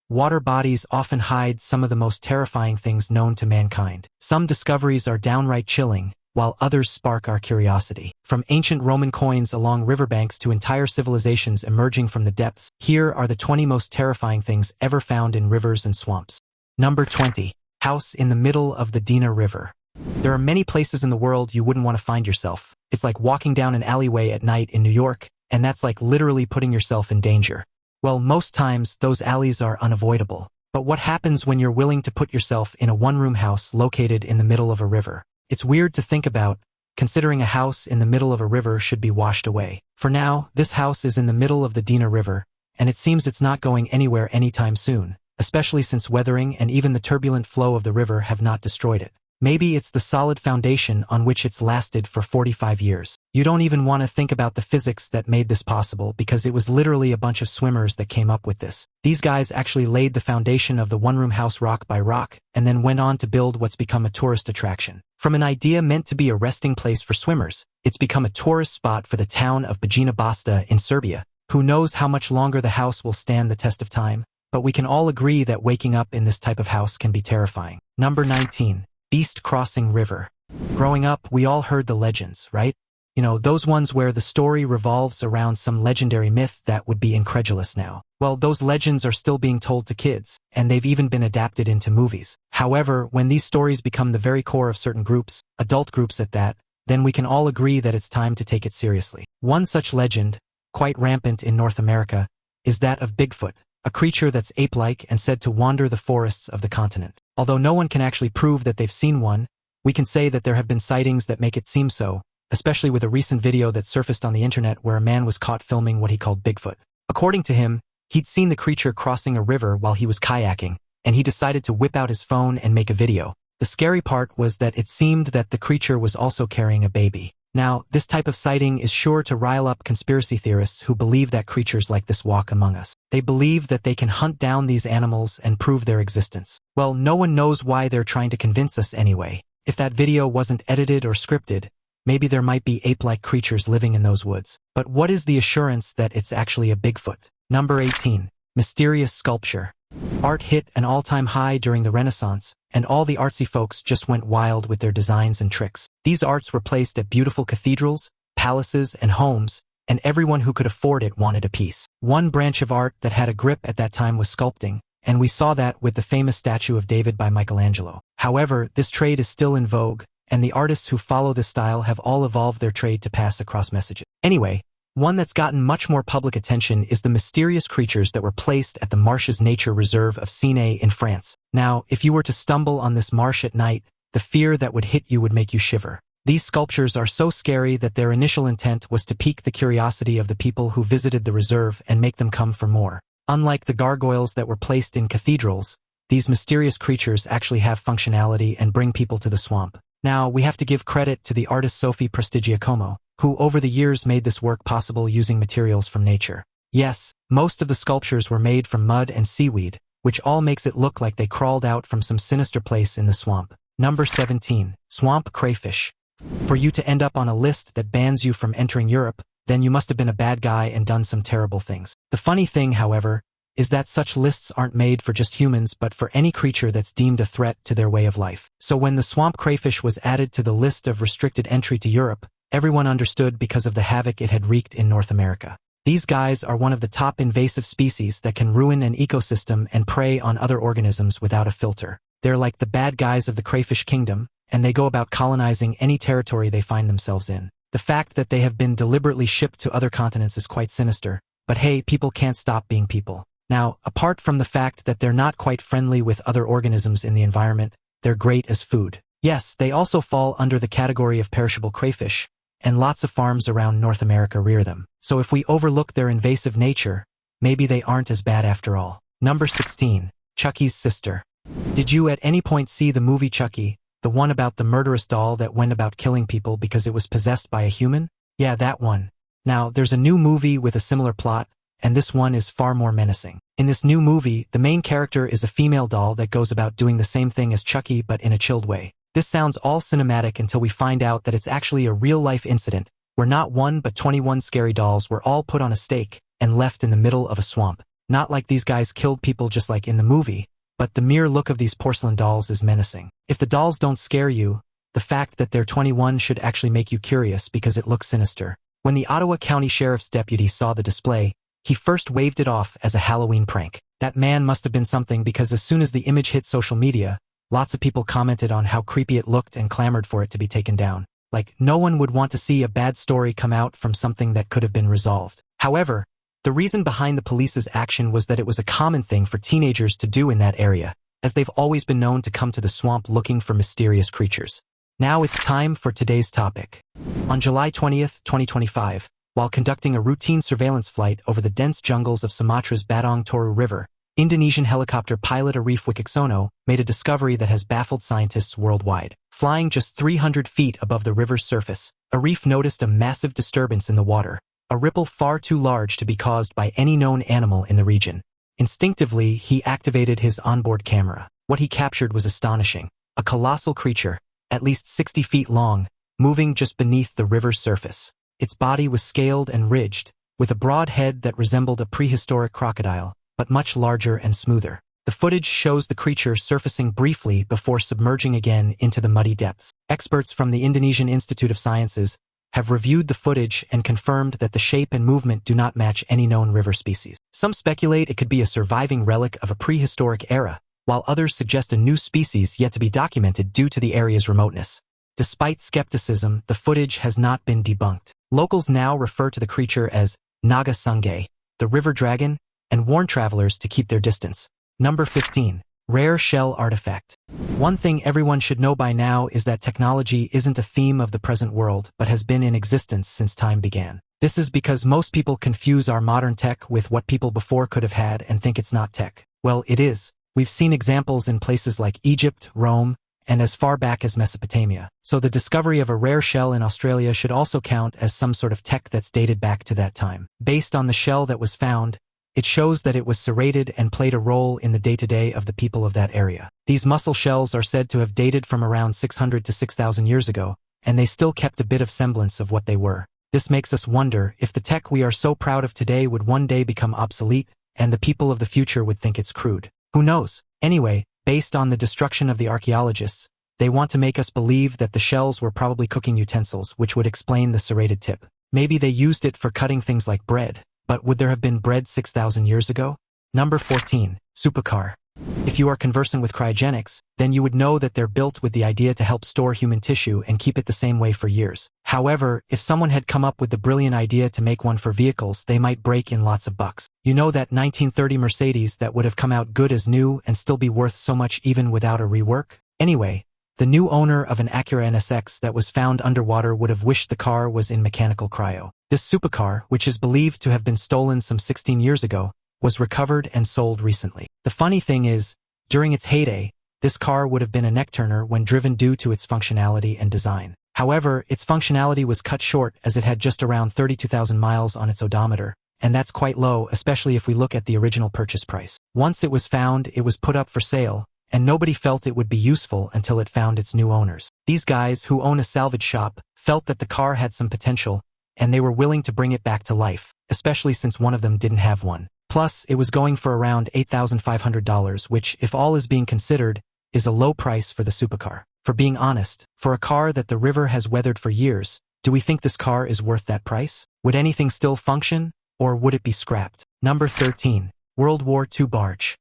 water bodies often hide some of the most terrifying things known to mankind. Some discoveries are downright chilling, while others spark our curiosity. From ancient Roman coins along riverbanks to entire civilizations emerging from the depths, here are the 20 most terrifying things ever found in rivers and swamps. Number 20. House in the middle of the Dina River. There are many places in the world you wouldn't want to find yourself. It's like walking down an alleyway at night in New York, and that's like literally putting yourself in danger. Well, most times, those alleys are unavoidable. But what happens when you're willing to put yourself in a one-room house located in the middle of a river? It's weird to think about, considering a house in the middle of a river should be washed away. For now, this house is in the middle of the Dina River, and it seems it's not going anywhere anytime soon, especially since weathering and even the turbulent flow of the river have not destroyed it. Maybe it's the solid foundation on which it's lasted for 45 years. You don't even want to think about the physics that made this possible because it was literally a bunch of swimmers that came up with this. These guys actually laid the foundation of the one-room house rock by rock and then went on to build what's become a tourist attraction. From an idea meant to be a resting place for swimmers, it's become a tourist spot for the town of Bajina Basta in Serbia. Who knows how much longer the house will stand the test of time? But we can all agree that waking up in this type of house can be terrifying. Number 19. Beast Crossing River. Growing up, we all heard the legends, right? You know, those ones where the story revolves around some legendary myth that would be incredulous now. Well, those legends are still being told to kids, and they've even been adapted into movies. However, when these stories become the very core of certain groups, adult groups at that, then we can all agree that it's time to take it seriously. One such legend, quite rampant in North America, is that of Bigfoot, a creature that's ape-like and said to wander the forests of the continent. Although no one can actually prove that they've seen one, we can say that there have been sightings that make it seem so, especially with a recent video that surfaced on the internet where a man was caught filming what he called Bigfoot. According to him, he'd seen the creature crossing a river while he was kayaking, and he decided to whip out his phone and make a video. The scary part was that it seemed that the creature was also carrying a baby. Now, this type of sighting is sure to rile up conspiracy theorists who believe that creatures like this walk among us. They believe that they can hunt down these animals and prove their existence. Well, no one knows why they're trying to convince us anyway. If that video wasn't edited or scripted, maybe there might be ape-like creatures living in those woods. But what is the assurance that it's actually a Bigfoot? Number 18. Mysterious Sculpture. Art hit an all-time high during the Renaissance, and all the artsy folks just went wild with their designs and tricks. These arts were placed at beautiful cathedrals, palaces, and homes, and everyone who could afford it wanted a piece. One branch of art that had a grip at that time was sculpting, and we saw that with the famous statue of David by Michelangelo. However, this trade is still in vogue, and the artists who follow this style have all evolved their trade to pass across messages. Anyway, one that's gotten much more public attention is the mysterious creatures that were placed at the Marsh's nature reserve of Ciney in France. Now, if you were to stumble on this marsh at night, the fear that would hit you would make you shiver. These sculptures are so scary that their initial intent was to pique the curiosity of the people who visited the reserve and make them come for more. Unlike the gargoyles that were placed in cathedrals, these mysterious creatures actually have functionality and bring people to the swamp. Now, we have to give credit to the artist Sophie Prestigiacomo, who over the years made this work possible using materials from nature. Yes, most of the sculptures were made from mud and seaweed, which all makes it look like they crawled out from some sinister place in the swamp. Number 17. Swamp Crayfish. For you to end up on a list that bans you from entering Europe, then you must have been a bad guy and done some terrible things. The funny thing, however, is that such lists aren't made for just humans but for any creature that's deemed a threat to their way of life. So when the swamp crayfish was added to the list of restricted entry to Europe, everyone understood because of the havoc it had wreaked in North America. These guys are one of the top invasive species that can ruin an ecosystem and prey on other organisms without a filter. They're like the bad guys of the crayfish kingdom, and they go about colonizing any territory they find themselves in. The fact that they have been deliberately shipped to other continents is quite sinister, but hey, people can't stop being people. Now, apart from the fact that they're not quite friendly with other organisms in the environment, they're great as food. Yes, they also fall under the category of perishable crayfish, and lots of farms around North America rear them. So if we overlook their invasive nature, maybe they aren't as bad after all. Number 16. Chucky's Sister. Did you at any point see the movie Chucky, the one about the murderous doll that went about killing people because it was possessed by a human? Yeah, that one. Now, there's a new movie with a similar plot, and this one is far more menacing. In this new movie, the main character is a female doll that goes about doing the same thing as Chucky but in a chilled way. This sounds all cinematic until we find out that it's actually a real-life incident where not one but 21 scary dolls were all put on a stake and left in the middle of a swamp. Not like these guys killed people just like in the movie, but the mere look of these porcelain dolls is menacing. If the dolls don't scare you, the fact that they're 21 should actually make you curious because it looks sinister. When the Ottawa County Sheriff's deputy saw the display, he first waved it off as a Halloween prank. That man must have been something because as soon as the image hit social media, lots of people commented on how creepy it looked and clamored for it to be taken down. Like, no one would want to see a bad story come out from something that could have been resolved. However, the reason behind the police's action was that it was a common thing for teenagers to do in that area, as they've always been known to come to the swamp looking for mysterious creatures. Now it's time for today's topic. On July 20th, 2025, while conducting a routine surveillance flight over the dense jungles of Sumatra's Batang Toru River, Indonesian helicopter pilot Arif Wicaksono made a discovery that has baffled scientists worldwide. Flying just 300 feet above the river's surface, Arif noticed a massive disturbance in the water, a ripple far too large to be caused by any known animal in the region. Instinctively, he activated his onboard camera. What he captured was astonishing. A colossal creature, at least 60 feet long, moving just beneath the river's surface. Its body was scaled and ridged, with a broad head that resembled a prehistoric crocodile, but much larger and smoother. The footage shows the creature surfacing briefly before submerging again into the muddy depths. Experts from the Indonesian Institute of Sciences have reviewed the footage and confirmed that the shape and movement do not match any known river species. Some speculate it could be a surviving relic of a prehistoric era, while others suggest a new species yet to be documented due to the area's remoteness. Despite skepticism, the footage has not been debunked. Locals now refer to the creature as Naga Sungay, the river dragon, and warn travelers to keep their distance. Number 15. Rare shell artifact. One thing everyone should know by now is that technology isn't a theme of the present world, but has been in existence since time began. This is because most people confuse our modern tech with what people before could have had and think it's not tech. Well, it is. We've seen examples in places like Egypt, Rome, and as far back as Mesopotamia. So the discovery of a rare shell in Australia should also count as some sort of tech that's dated back to that time. Based on the shell that was found, it shows that it was serrated and played a role in the day-to-day of the people of that area. These mussel shells are said to have dated from around 600 to 6,000 years ago, and they still kept a bit of semblance of what they were. This makes us wonder if the tech we are so proud of today would one day become obsolete, and the people of the future would think it's crude. Who knows? Anyway, based on the destruction of the archaeologists, they want to make us believe that the shells were probably cooking utensils, which would explain the serrated tip. Maybe they used it for cutting things like bread. But would there have been bread 6,000 years ago? Number 14. Supercar. If you are conversant with cryogenics, then you would know that they're built with the idea to help store human tissue and keep it the same way for years. However, if someone had come up with the brilliant idea to make one for vehicles, they might break in lots of bucks. You know that 1930 Mercedes that would have come out good as new and still be worth so much even without a rework? Anyway, the new owner of an Acura NSX that was found underwater would have wished the car was in mechanical cryo. This supercar, which is believed to have been stolen some 16 years ago, was recovered and sold recently. The funny thing is, during its heyday, this car would have been a neck-turner when driven due to its functionality and design. However, its functionality was cut short as it had just around 32,000 miles on its odometer, and that's quite low, especially if we look at the original purchase price. Once it was found, it was put up for sale, and nobody felt it would be useful until it found its new owners. These guys, who own a salvage shop, felt that the car had some potential, and they were willing to bring it back to life, especially since one of them didn't have one. Plus, it was going for around $8,500, which, if all is being considered, is a low price for the supercar. For being honest, for a car that the river has weathered for years, do we think this car is worth that price? Would anything still function, or would it be scrapped? Number 13. World War II Barge.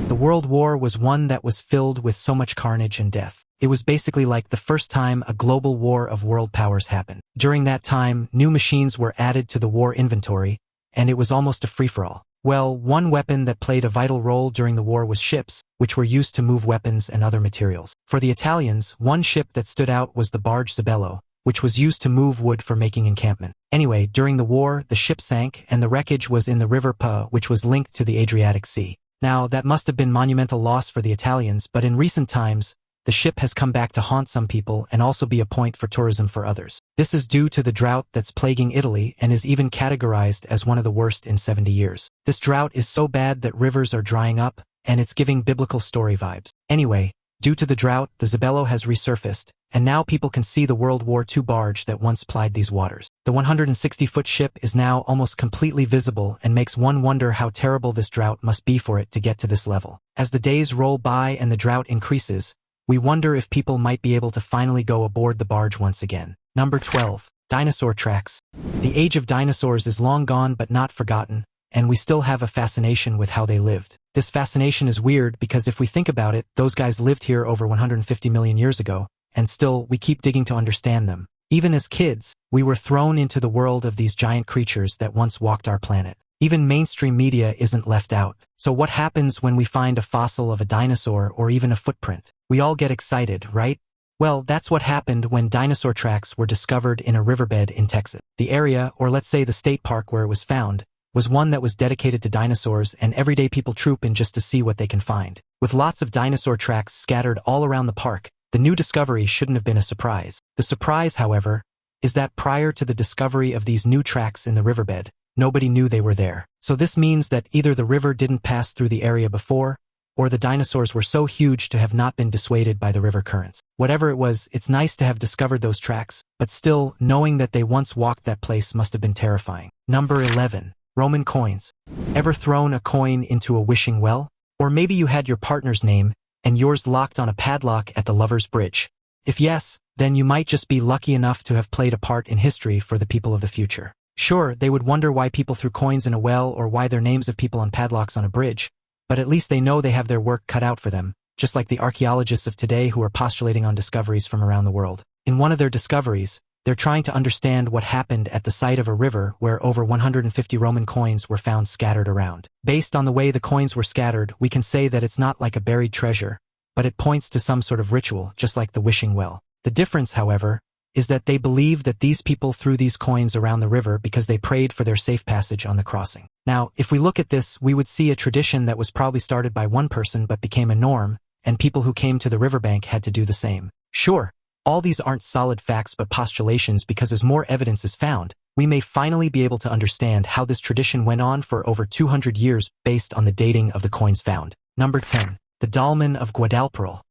The World War was one that was filled with so much carnage and death. It was basically like the first time a global war of world powers happened. During that time, new machines were added to the war inventory, and it was almost a free-for-all. Well, one weapon that played a vital role during the war was ships, which were used to move weapons and other materials. For the Italians, one ship that stood out was the barge Zabello, which was used to move wood for making encampment. Anyway, during the war, the ship sank, and the wreckage was in the River Pa, which was linked to the Adriatic Sea. Now, that must have been monumental loss for the Italians, but in recent times, the ship has come back to haunt some people and also be a point for tourism for others. This is due to the drought that's plaguing Italy and is even categorized as one of the worst in 70 years. This drought is so bad that rivers are drying up, and it's giving biblical story vibes. Anyway, due to the drought, the Zabello has resurfaced, and now people can see the World War II barge that once plied these waters. The 160-foot ship is now almost completely visible and makes one wonder how terrible this drought must be for it to get to this level. As the days roll by and the drought increases, we wonder if people might be able to finally go aboard the barge once again. Number 12. Dinosaur Tracks. The age of dinosaurs is long gone but not forgotten, and we still have a fascination with how they lived. This fascination is weird because if we think about it, those guys lived here over 150 million years ago, and still, we keep digging to understand them. Even as kids, we were thrown into the world of these giant creatures that once walked our planet. Even mainstream media isn't left out. So what happens when we find a fossil of a dinosaur or even a footprint? We all get excited, right? Well, that's what happened when dinosaur tracks were discovered in a riverbed in Texas. The area, or let's say the state park where it was found, was one that was dedicated to dinosaurs, and everyday people troop in just to see what they can find. With lots of dinosaur tracks scattered all around the park, the new discovery shouldn't have been a surprise. The surprise, however, is that prior to the discovery of these new tracks in the riverbed, nobody knew they were there. So this means that either the river didn't pass through the area before, or the dinosaurs were so huge to have not been dissuaded by the river currents. Whatever it was, it's nice to have discovered those tracks, but still, knowing that they once walked that place must have been terrifying. Number 11. Roman coins. Ever thrown a coin into a wishing well? Or maybe you had your partner's name, and yours locked on a padlock at the Lover's Bridge. If yes, then you might just be lucky enough to have played a part in history for the people of the future. Sure, they would wonder why people threw coins in a well or why their names of people on padlocks on a bridge, but at least they know they have their work cut out for them, just like the archaeologists of today who are postulating on discoveries from around the world. In one of their discoveries, they're trying to understand what happened at the site of a river where over 150 Roman coins were found scattered around. Based on the way the coins were scattered, we can say that it's not like a buried treasure, but it points to some sort of ritual, just like the wishing well. The difference, however, is that they believe that these people threw these coins around the river because they prayed for their safe passage on the crossing. Now, if we look at this, we would see a tradition that was probably started by one person but became a norm, and people who came to the riverbank had to do the same. Sure, all these aren't solid facts but postulations because as more evidence is found, we may finally be able to understand how this tradition went on for over 200 years based on the dating of the coins found. Number 10. The Dolmen of Guadalperal.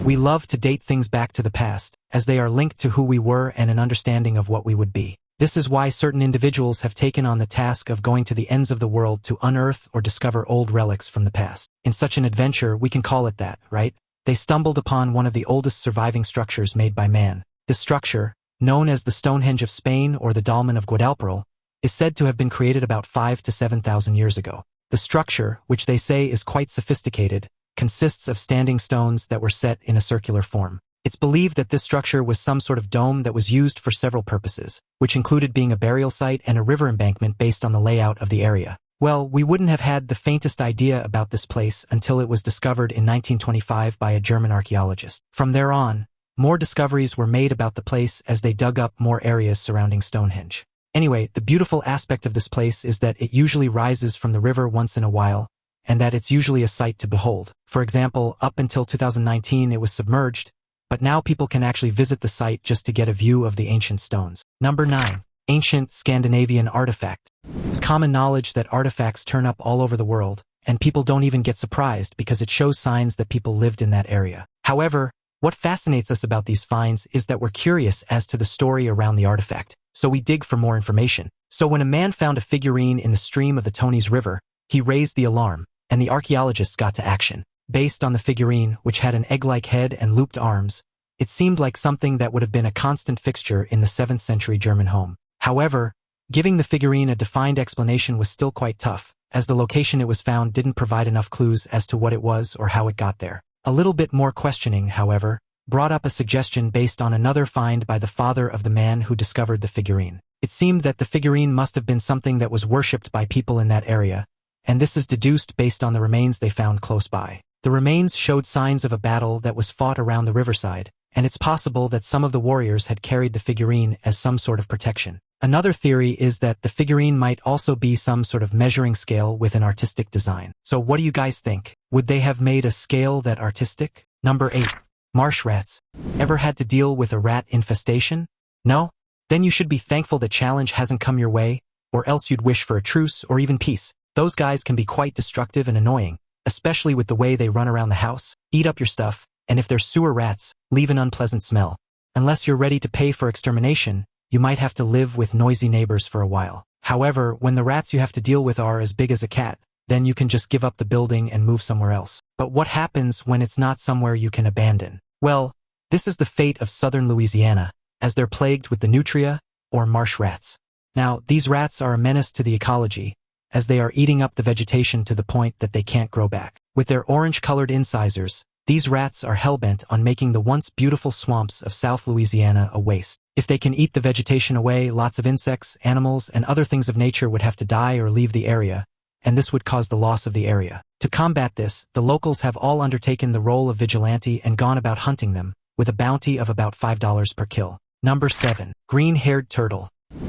We love to date things back to the past, as they are linked to who we were and an understanding of what we would be. This is why certain individuals have taken on the task of going to the ends of the world to unearth or discover old relics from the past. In such an adventure, we can call it that, right? They stumbled upon one of the oldest surviving structures made by man. This structure, known as the Stonehenge of Spain or the Dolmen of Guadalperal, is said to have been created about 5,000 to 7,000 years ago. The structure, which they say is quite sophisticated, consists of standing stones that were set in a circular form. It's believed that this structure was some sort of dome that was used for several purposes, which included being a burial site and a river embankment based on the layout of the area. Well, we wouldn't have had the faintest idea about this place until it was discovered in 1925 by a German archaeologist. From there on, more discoveries were made about the place as they dug up more areas surrounding Stonehenge. Anyway, the beautiful aspect of this place is that it usually rises from the river once in a while, and that it's usually a sight to behold. For example, up until 2019 it was submerged, but now people can actually visit the site just to get a view of the ancient stones. Number 9. Ancient Scandinavian artifact. It's common knowledge that artifacts turn up all over the world, and people don't even get surprised because it shows signs that people lived in that area. However, what fascinates us about these finds is that we're curious as to the story around the artifact, so we dig for more information. So when a man found a figurine in the stream of the Tony's River, he raised the alarm, and the archaeologists got to action. Based on the figurine, which had an egg-like head and looped arms, it seemed like something that would have been a constant fixture in the 7th century German home. However, giving the figurine a defined explanation was still quite tough, as the location it was found didn't provide enough clues as to what it was or how it got there. A little bit more questioning, however, brought up a suggestion based on another find by the father of the man who discovered the figurine. It seemed that the figurine must have been something that was worshipped by people in that area, and this is deduced based on the remains they found close by. The remains showed signs of a battle that was fought around the riverside, and it's possible that some of the warriors had carried the figurine as some sort of protection. Another theory is that the figurine might also be some sort of measuring scale with an artistic design. So what do you guys think? Would they have made a scale that artistic? Number 8. Marsh rats. Ever had to deal with a rat infestation? No? Then you should be thankful the challenge hasn't come your way, or else you'd wish for a truce or even peace. Those guys can be quite destructive and annoying, especially with the way they run around the house, eat up your stuff, and if they're sewer rats, leave an unpleasant smell. Unless you're ready to pay for extermination, you might have to live with noisy neighbors for a while. However, when the rats you have to deal with are as big as a cat, then you can just give up the building and move somewhere else. But what happens when it's not somewhere you can abandon? Well, this is the fate of southern Louisiana, as they're plagued with the nutria, or marsh rats. Now, these rats are a menace to the ecology, as they are eating up the vegetation to the point that they can't grow back. With their orange-colored incisors, these rats are hellbent on making the once beautiful swamps of South Louisiana a waste. If they can eat the vegetation away, lots of insects, animals, and other things of nature would have to die or leave the area, and this would cause the loss of the area. To combat this, the locals have all undertaken the role of vigilante and gone about hunting them, with a bounty of about $5 per kill. Number 7. Green-haired turtle.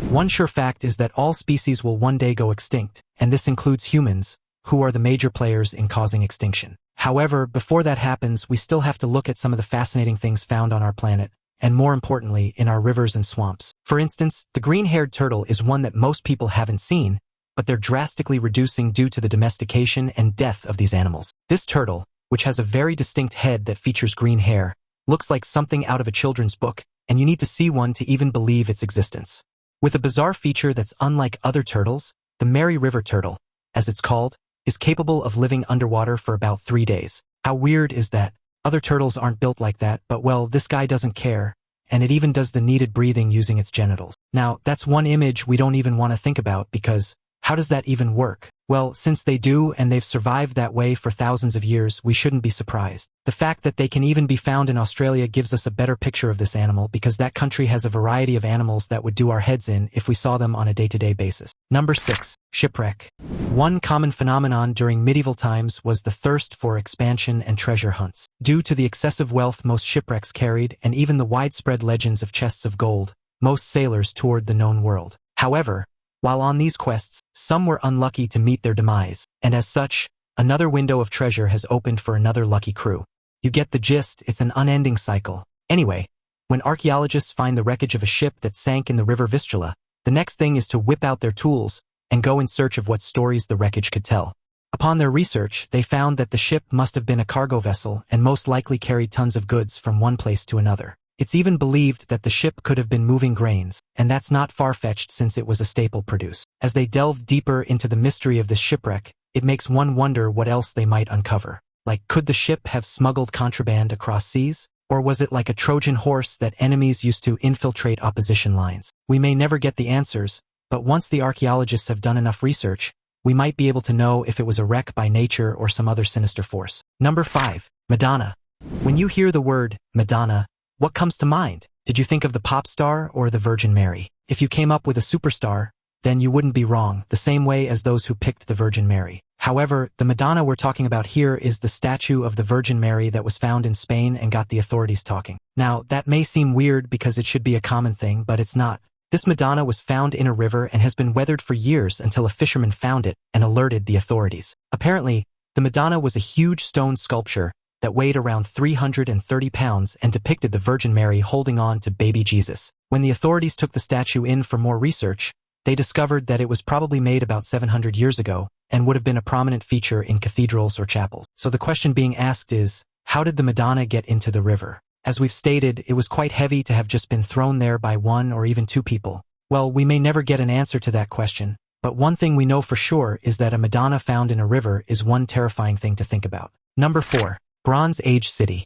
One sure fact is that all species will one day go extinct, and this includes humans, who are the major players in causing extinction. However, before that happens, we still have to look at some of the fascinating things found on our planet, and more importantly, in our rivers and swamps. For instance, the green-haired turtle is one that most people haven't seen, but they're drastically reducing due to the domestication and death of these animals. This turtle, which has a very distinct head that features green hair, looks like something out of a children's book, and you need to see one to even believe its existence. With a bizarre feature that's unlike other turtles, the Mary River turtle, as it's called, is capable of living underwater for about 3 days. How weird is that? Other turtles aren't built like that, but well, this guy doesn't care, and it even does the needed breathing using its genitals. Now, that's one image we don't even want to think about because how does that even work? Well, since they do and they've survived that way for thousands of years, we shouldn't be surprised. The fact that they can even be found in Australia gives us a better picture of this animal because that country has a variety of animals that would do our heads in if we saw them on a day-to-day basis. Number 6. Shipwreck. One common phenomenon during medieval times was the thirst for expansion and treasure hunts. Due to the excessive wealth most shipwrecks carried and even the widespread legends of chests of gold, most sailors toured the known world. However, while on these quests, some were unlucky to meet their demise, and as such, another window of treasure has opened for another lucky crew. You get the gist, it's an unending cycle. Anyway, when archaeologists find the wreckage of a ship that sank in the river Vistula, the next thing is to whip out their tools and go in search of what stories the wreckage could tell. Upon their research, they found that the ship must have been a cargo vessel and most likely carried tons of goods from one place to another. It's even believed that the ship could have been moving grains, and that's not far-fetched since it was a staple produce. As they delve deeper into the mystery of this shipwreck, it makes one wonder what else they might uncover. Like, could the ship have smuggled contraband across seas? Or was it like a Trojan horse that enemies used to infiltrate opposition lines? We may never get the answers, but once the archaeologists have done enough research, we might be able to know if it was a wreck by nature or some other sinister force. Number 5. Madonna. When you hear the word Madonna, what comes to mind? Did you think of the pop star or the Virgin Mary? If you came up with a superstar, then you wouldn't be wrong, the same way as those who picked the Virgin Mary. However, the Madonna we're talking about here is the statue of the Virgin Mary that was found in Spain and got the authorities talking. Now, that may seem weird because it should be a common thing, but it's not. This Madonna was found in a river and has been weathered for years until a fisherman found it and alerted the authorities. Apparently, the Madonna was a huge stone sculpture that weighed around 330 pounds and depicted the Virgin Mary holding on to baby Jesus. When the authorities took the statue in for more research, they discovered that it was probably made about 700 years ago and would have been a prominent feature in cathedrals or chapels. So the question being asked is, how did the Madonna get into the river? As we've stated, it was quite heavy to have just been thrown there by one or even two people. Well, we may never get an answer to that question, but one thing we know for sure is that a Madonna found in a river is one terrifying thing to think about. Number 4. Bronze Age City.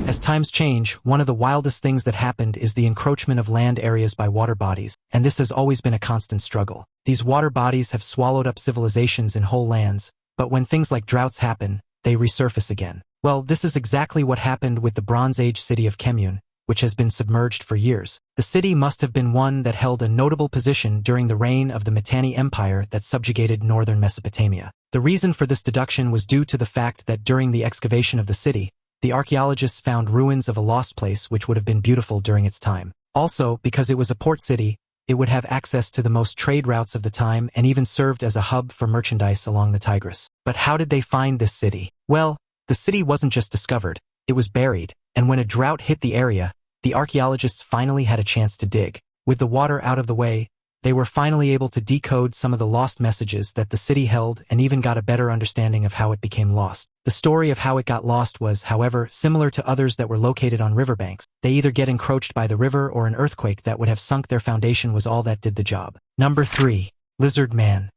As times change, one of the wildest things that happened is the encroachment of land areas by water bodies, and this has always been a constant struggle. These water bodies have swallowed up civilizations in whole lands, but when things like droughts happen, they resurface again. Well, this is exactly what happened with the Bronze Age city of Kemune, which has been submerged for years. The city must have been one that held a notable position during the reign of the Mitanni Empire that subjugated northern Mesopotamia. The reason for this deduction was due to the fact that during the excavation of the city, the archaeologists found ruins of a lost place which would have been beautiful during its time. Also, because it was a port city, it would have access to the most trade routes of the time and even served as a hub for merchandise along the Tigris. But how did they find this city? Well, the city wasn't just discovered, it was buried, and when a drought hit the area, the archaeologists finally had a chance to dig. With the water out of the way, they were finally able to decode some of the lost messages that the city held and even got a better understanding of how it became lost. The story of how it got lost was, however, similar to others that were located on riverbanks. They either get encroached by the river or an earthquake that would have sunk their foundation was all that did the job. Number 3. Lizard Man.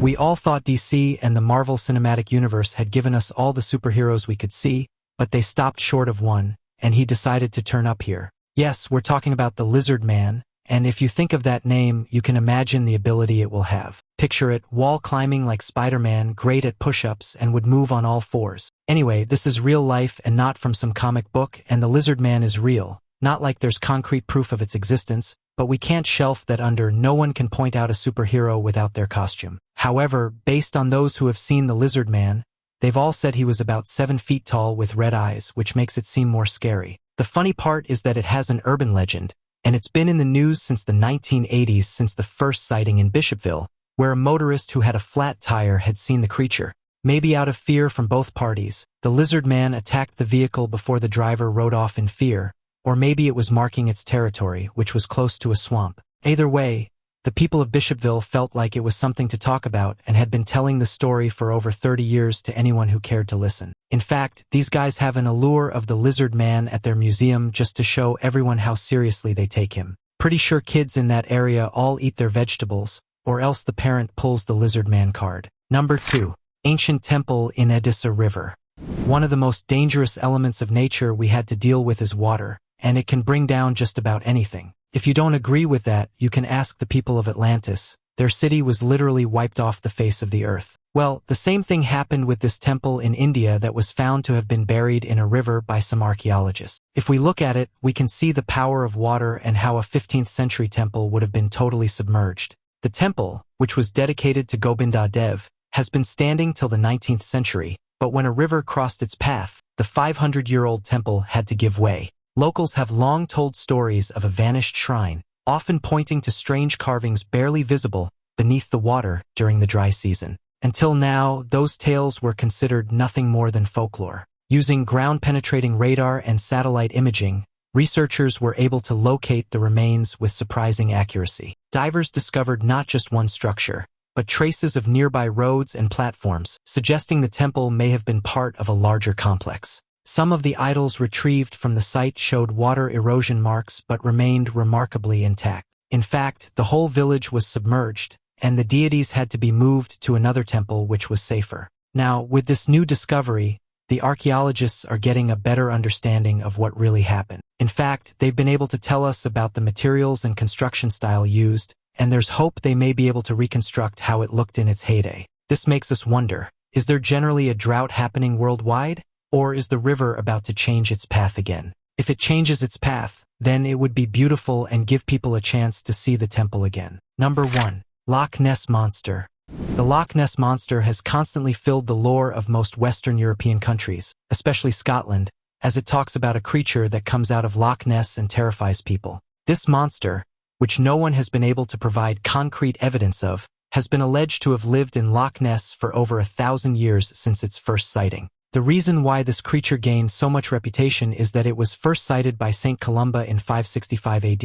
We all thought DC and the Marvel Cinematic Universe had given us all the superheroes we could see, but they stopped short of one, and he decided to turn up here. Yes, we're talking about the Lizard Man, and if you think of that name, you can imagine the ability it will have. Picture it, wall climbing like Spider-Man, great at push-ups, and would move on all fours. Anyway, this is real life and not from some comic book, and the Lizard Man is real. Not like there's concrete proof of its existence, but we can't shelf that under. No one can point out a superhero without their costume. However, based on those who have seen the Lizard Man, they've all said he was about 7 feet tall with red eyes, which makes it seem more scary. The funny part is that it has an urban legend, and it's been in the news since the 1980s, since the first sighting in Bishopville, where a motorist who had a flat tire had seen the creature. Maybe out of fear from both parties, the Lizard Man attacked the vehicle before the driver rode off in fear, or maybe it was marking its territory, which was close to a swamp. Either way, the people of Bishopville felt like it was something to talk about and had been telling the story for over 30 years to anyone who cared to listen. In fact, these guys have an allure of the Lizard Man at their museum just to show everyone how seriously they take him. Pretty sure kids in that area all eat their vegetables, or else the parent pulls the Lizard Man card. Number 2. Ancient Temple in Edessa River. One of the most dangerous elements of nature we had to deal with is water, and it can bring down just about anything. If you don't agree with that, you can ask the people of Atlantis. Their city was literally wiped off the face of the earth. Well, the same thing happened with this temple in India that was found to have been buried in a river by some archaeologists. If we look at it, we can see the power of water and how a 15th century temple would have been totally submerged. The temple, which was dedicated to Govinda Dev, has been standing till the 19th century, but when a river crossed its path, the 500-year-old temple had to give way. Locals have long told stories of a vanished shrine, often pointing to strange carvings barely visible beneath the water during the dry season. Until now, those tales were considered nothing more than folklore. Using ground-penetrating radar and satellite imaging, researchers were able to locate the remains with surprising accuracy. Divers discovered not just one structure, but traces of nearby roads and platforms, suggesting the temple may have been part of a larger complex. Some of the idols retrieved from the site showed water erosion marks but remained remarkably intact. In fact, the whole village was submerged, and the deities had to be moved to another temple which was safer. Now, with this new discovery, the archaeologists are getting a better understanding of what really happened. In fact, they've been able to tell us about the materials and construction style used, and there's hope they may be able to reconstruct how it looked in its heyday. This makes us wonder, is there generally a drought happening worldwide? Or is the river about to change its path again? If it changes its path, then it would be beautiful and give people a chance to see the temple again. Number 1. Loch Ness Monster. The Loch Ness Monster has constantly filled the lore of most Western European countries, especially Scotland, as it talks about a creature that comes out of Loch Ness and terrifies people. This monster, which no one has been able to provide concrete evidence of, has been alleged to have lived in Loch Ness for over 1,000 years since its first sighting. The reason why this creature gained so much reputation is that it was first sighted by St. Columba in 565 AD,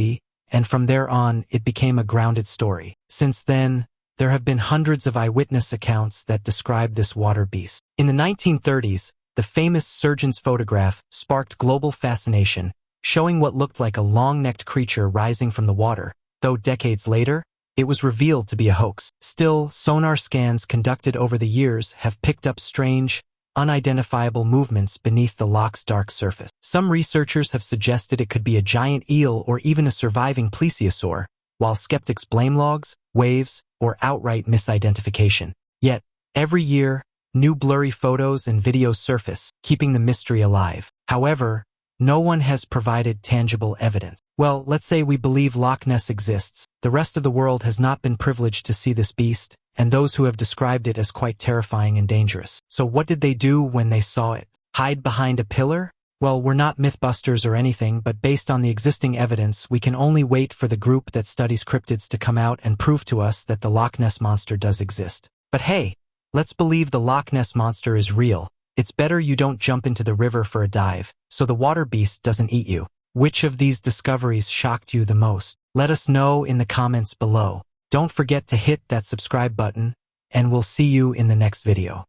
and from there on, it became a grounded story. Since then, there have been hundreds of eyewitness accounts that describe this water beast. In the 1930s, the famous surgeon's photograph sparked global fascination, showing what looked like a long-necked creature rising from the water, though decades later, it was revealed to be a hoax. Still, sonar scans conducted over the years have picked up strange, unidentifiable movements beneath the loch's dark surface. Some researchers have suggested it could be a giant eel or even a surviving plesiosaur, while skeptics blame logs, waves, or outright misidentification. Yet, every year, new blurry photos and videos surface, keeping the mystery alive. However, no one has provided tangible evidence. Well, let's say we believe Loch Ness exists. The rest of the world has not been privileged to see this beast, and those who have described it as quite terrifying and dangerous. So what did they do when they saw it? Hide behind a pillar? Well, we're not Mythbusters or anything, but based on the existing evidence, we can only wait for the group that studies cryptids to come out and prove to us that the Loch Ness Monster does exist. But hey, let's believe the Loch Ness Monster is real. It's better you don't jump into the river for a dive, so the water beast doesn't eat you. Which of these discoveries shocked you the most? Let us know in the comments below. Don't forget to hit that subscribe button, and we'll see you in the next video.